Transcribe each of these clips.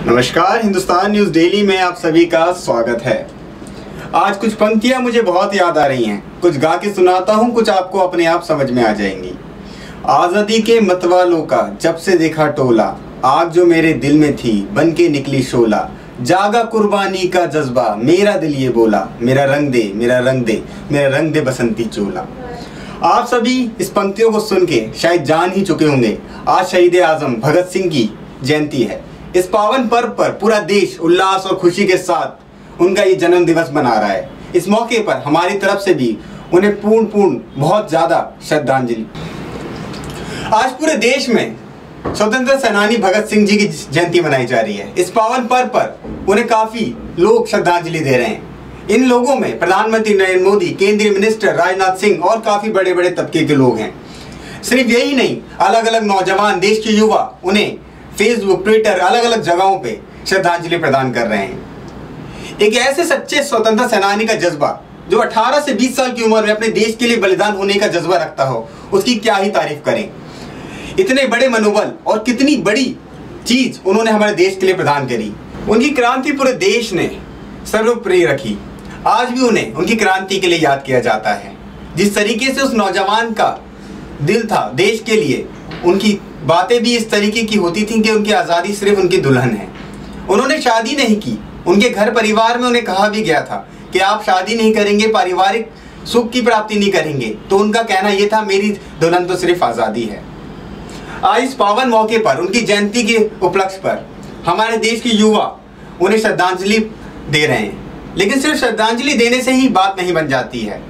नमस्कार, Hindustan news daily में आप सभी का स्वागत है। आज कुछ पंक्तियां मुझे बहुत याद आ रही हैं, कुछ गा के सुनाता हूं, कुछ आपको अपने आप समझ में आ जाएंगी। आजादी के मतवालों का जब से देखा टोला, आग जो मेरे दिल में थी बन के निकली शोला, जागा कुर्बानी का जज्बा मेरा दिल ये बोला, मेरा रंग दे मेरा रंग दे मेरा रंग दे बसंती चोला। आप सभी इस पंक्तियों को सुन के शायद जान ही चुके होंगे, आज शहीद आजम भगत सिंह की जयंती है। इस पावन पर्व पर पूरा देश उल्लास और खुशी के साथ उनका ये जन्म दिवस मना रहा है। इस मौके पर हमारी तरफ से भी उन्हें पूर्ण बहुत ज्यादा श्रद्धांजलि। आज पूरे देश में स्वतंत्रता सेनानी भगत सिंह जी की जयंती मनाई जा रही है। इस पावन पर्व पर उन्हें काफी लोग श्रद्धांजलि दे रहे हैं। इन लोगों में प्रधानमंत्री नरेंद्र मोदी, केंद्रीय मिनिस्टर राजनाथ सिंह और काफी बड़े बड़े तबके के लोग हैं। सिर्फ यही नहीं, अलग अलग नौजवान, देश के युवा उन्हें फेसबुक, ट्विटर, अलग अलग जगहों पे श्रद्धांजलि प्रदान कर रहे हैं। एक ऐसे सच्चे स्वतंत्रता सेनानी का जज्बा जो 18 से 20 साल की उम्र में अपने देश के लिए बलिदान होने का जज्बा रखता हो, उसकी क्या ही तारीफ करें। इतने बड़े मनोबल और कितनी बड़ी चीज उन्होंने हमारे देश के लिए प्रदान करी। उनकी क्रांति पूरे देश ने सर्वप्रिय रखी। आज भी उन्हें उनकी क्रांति के लिए याद किया जाता है। जिस तरीके से उस नौजवान का दिल था देश के लिए, उनकी बातें भी इस तरीके की होती थी कि उनकी आज़ादी सिर्फ उनकी दुल्हन है। उन्होंने शादी नहीं की। उनके घर परिवार में उन्हें कहा भी गया था कि आप शादी नहीं करेंगे, पारिवारिक सुख की प्राप्ति नहीं करेंगे। तो उनका कहना यह था, मेरी दुल्हन तो सिर्फ आज़ादी है। आज इस पावन मौके पर, उनकी जयंती के उपलक्ष्य पर हमारे देश के युवा उन्हें श्रद्धांजलि दे रहे हैं। लेकिन सिर्फ श्रद्धांजलि देने से ही बात नहीं बन जाती है।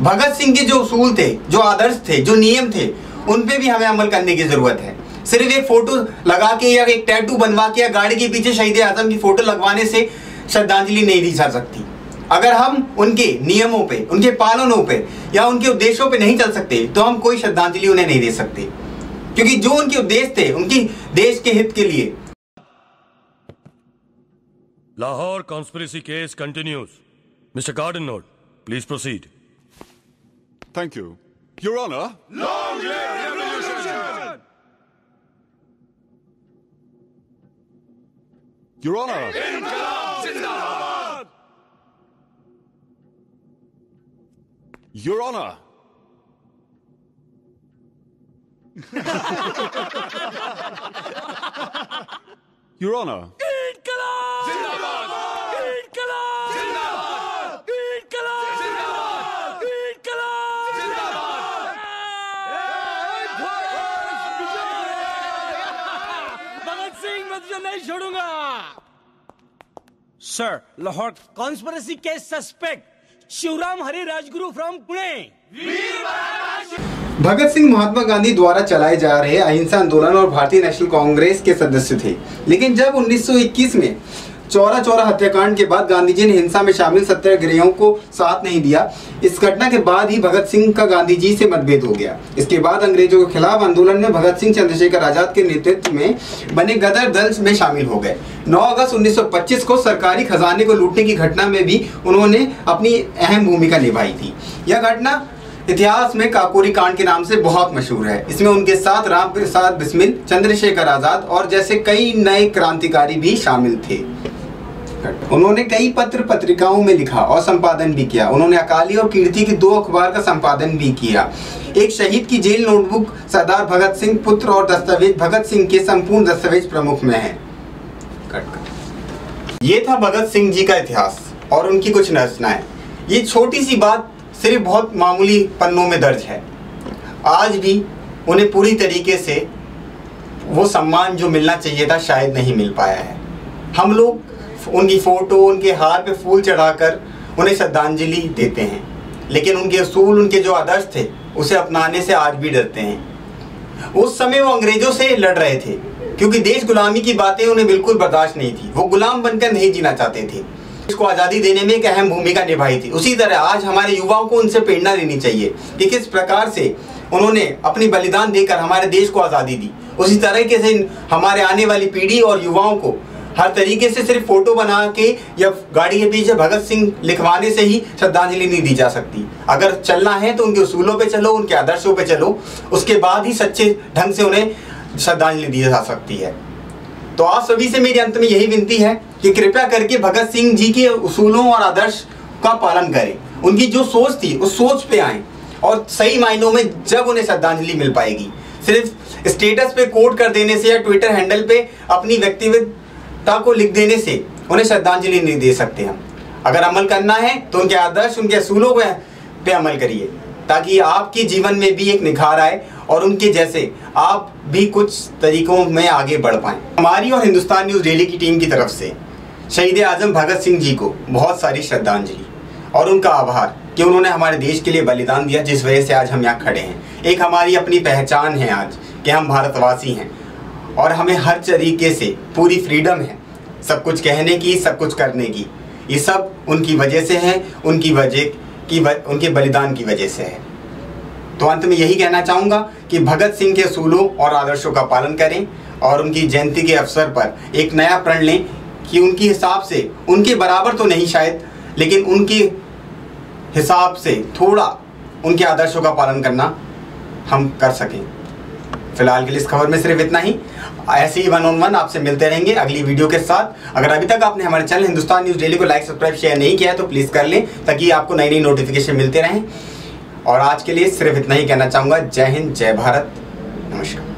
भगत सिंह के जो उसूल थे, जो आदर्श थे, जो नियम थे, उन पे भी हमें अमल करने की जरूरत है। सिर्फ एक फोटो लगा के या एक टैटू बनवा के या गाड़ी के पीछे शहीद आजम की फोटो लगवाने से श्रद्धांजलि नहीं दी जा सकती। अगर हम उनके नियमों पे, उनके पालनों पे या उनके उद्देश्यों पे नहीं चल सकते तो हम कोई श्रद्धांजलि उन्हें नहीं दे सकते, क्योंकि जो उनके उद्देश्य थे, उनकी देश के हित के लिए। Lahore conspiracy case continues. Mister Gardner, please proceed. Thank you. Your Honor. Long live revolution! Your Honor. Inqilab Zindabad! Your Honor. Your Honor. Inqilab Zindabad! Inqilab Zindabad! Inqilab Zindabad! Inqilab Zindabad! Bhagat Singh मैं तुझे नहीं छोड़ूंगा। Sir, Lahore conspiracy case suspect Shivram Hari Rajguru from Pune. Bhagat Singh Mahatma Gandhi द्वारा चलाए जा रहे अहिंसा आंदोलन और भारतीय नेशनल कांग्रेस के सदस्य थे। लेकिन जब 1921 में चौरा हत्याकांड के बाद गांधी जी ने हिंसा में शामिल सत्याग्रहियों को साथ नहीं दिया, इस घटना के बाद ही भगत सिंह का गांधी जी से मतभेद हो गया। इसके बाद अंग्रेजों के खिलाफ आंदोलन में भगत सिंह चंद्रशेखर आजाद के नेतृत्व में बने गदर दल में शामिल हो गए। 9 अगस्त 1925 को सरकारी खजाने को लूटने की घटना में भी उन्होंने अपनी अहम भूमिका निभाई थी। यह घटना इतिहास में काकोरी कांड के नाम से बहुत मशहूर है। इसमें उनके साथ राम प्रसाद बिस्मिल, चंद्रशेखर आजाद और जैसे कई नए क्रांतिकारी भी शामिल थे। उन्होंने कई पत्र पत्रिकाओं में लिखा और संपादन भी किया। उन्होंने अकाली और कीर्ति की 2 अखबार का संपादन भी किया। एक शहीद की जेल नोटबुक सरदार भगत सिंह पुत्र और दस्तावेज भगत सिंह के संपूर्ण दस्तावेज प्रमुख में है। ये था भगत सिंह जी का इतिहास और उनकी कुछ रचनाएं। ये छोटी सी बात सिर्फ बहुत मामूली पन्नों में दर्ज है। आज भी उन्हें पूरी तरीके से वो सम्मान जो मिलना चाहिए था शायद नहीं मिल पाया है। हम लोग उनकी फोटो, उनके हार पे फूल चढ़ाकर उन्हें श्रद्धांजलि देते हैं, लेकिन उनके असूल, उनके जो आदर्श थे, उसे अपनाने से आज भी डरते हैं। उस समय वो अंग्रेजों से लड़ रहे थे क्योंकि देश गुलामी की बातें उन्हें बिल्कुल बर्दाश्त नहीं थी। वो गुलाम बनकर नहीं जीना चाहते थे। इसको आज़ादी देने में एक अहम भूमिका निभाई थी। उसी तरह आज हमारे युवाओं को उनसे प्रेरणा लेनी चाहिए कि किस प्रकार से उन्होंने अपनी बलिदान देकर हमारे देश को आज़ादी दी। उसी तरीके से हमारे आने वाली पीढ़ी और युवाओं को हर तरीके से सिर्फ फोटो बना के या गाड़ी के पीछे भगत सिंह लिखवाने से ही श्रद्धांजलि नहीं दी जा सकती। अगर चलना है तो उनके उसूलों पे चलो, उनके आदर्शों पे चलो, उसके बाद ही सच्चे ढंग से उन्हें श्रद्धांजलि दी जा सकती है। तो आप सभी से मेरी अंत में यही विनती है कि कृपया करके भगत सिंह जी के उसूलों और आदर्श का पालन करें। उनकी जो सोच थी उस सोच पे आए और सही मायनों में जब उन्हें श्रद्धांजलि मिल पाएगी। सिर्फ स्टेटस पे कोट कर देने से या ट्विटर हैंडल पे अपनी व्यक्तिगतता को लिख देने से उन्हें श्रद्धांजलि नहीं दे सकते हम। अगर अमल करना है तो उनके आदर्श, उनके असूलों पे अमल करिए, ताकि आपके जीवन में भी एक निखार आए और उनके जैसे आप भी कुछ तरीकों में आगे बढ़ पाएं। हमारी और हिंदुस्तान न्यूज़ डेली की टीम की तरफ से शहीद आजम भगत सिंह जी को बहुत सारी श्रद्धांजलि और उनका आभार कि उन्होंने हमारे देश के लिए बलिदान दिया, जिस वजह से आज हम यहाँ खड़े हैं। एक हमारी अपनी पहचान है आज कि हम भारतवासी हैं और हमें हर तरीके से पूरी फ्रीडम है, सब कुछ कहने की, सब कुछ करने की। ये सब उनकी वजह से है, उनके बलिदान की वजह से है। तो अंत में यही कहना चाहूँगा कि भगत सिंह के असूलों और आदर्शों का पालन करें और उनकी जयंती के अवसर पर एक नया प्रण लें कि उनके हिसाब से, उनके बराबर तो नहीं शायद, लेकिन उनके हिसाब से थोड़ा उनके आदर्शों का पालन करना हम कर सकें। फिलहाल के लिए इस खबर में सिर्फ इतना ही। ऐसे ही 1-on-1 आपसे मिलते रहेंगे अगली वीडियो के साथ। अगर अभी तक आपने हमारे चैनल हिंदुस्तान न्यूज़ डेली को लाइक, सब्सक्राइब, शेयर नहीं किया है तो प्लीज़ कर लें, ताकि आपको नई नई नोटिफिकेशन मिलते रहें। और आज के लिए सिर्फ इतना ही कहना चाहूँगा। जय हिंद, जय भारत, नमस्कार।